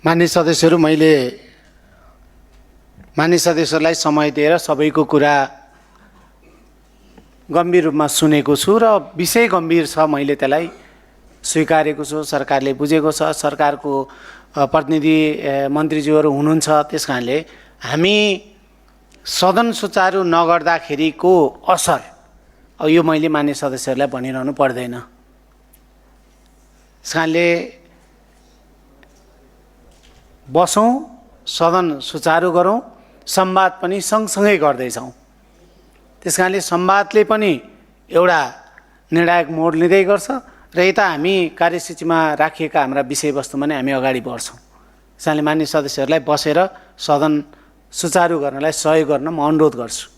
मान्य सदस्यहरू, मैले मान्य सदस्यहरूलाई समय दिएर सबैको कुरा गम्भीर रूपमा सुनेको छु र विषय गम्भीर छ, मैले त्यसलाई स्वीकारेको छु। सरकारले बुझेको छ, सरकारको प्रतिनिधि मन्त्रीज्यूहरू हुनुहुन्छ। त्यस कारणले हामी सदन सुचारू नगर्दाखेरिको असर अब यो मैले मान्य सदस्यहरूलाई भनिरहनु पर्दैन। त्यस कारणले बसौँ, सदन सुचारू गरौँ, संवाद पनि सँगसँगै गर्दैछौँ। त्यस कारणले संवादले पनि एउटा निर्णायक मोड लिँदै गर्छ र यता हामी कार्यसूचीमा राखिएका हाम्रा विषयवस्तुमा नै हामी अगाडि बढ्छौँ। त्यसैले मान्य सदस्यहरूलाई बसेर सदन सुचारू गर्नलाई सहयोग गर्न म अनुरोध गर्छु।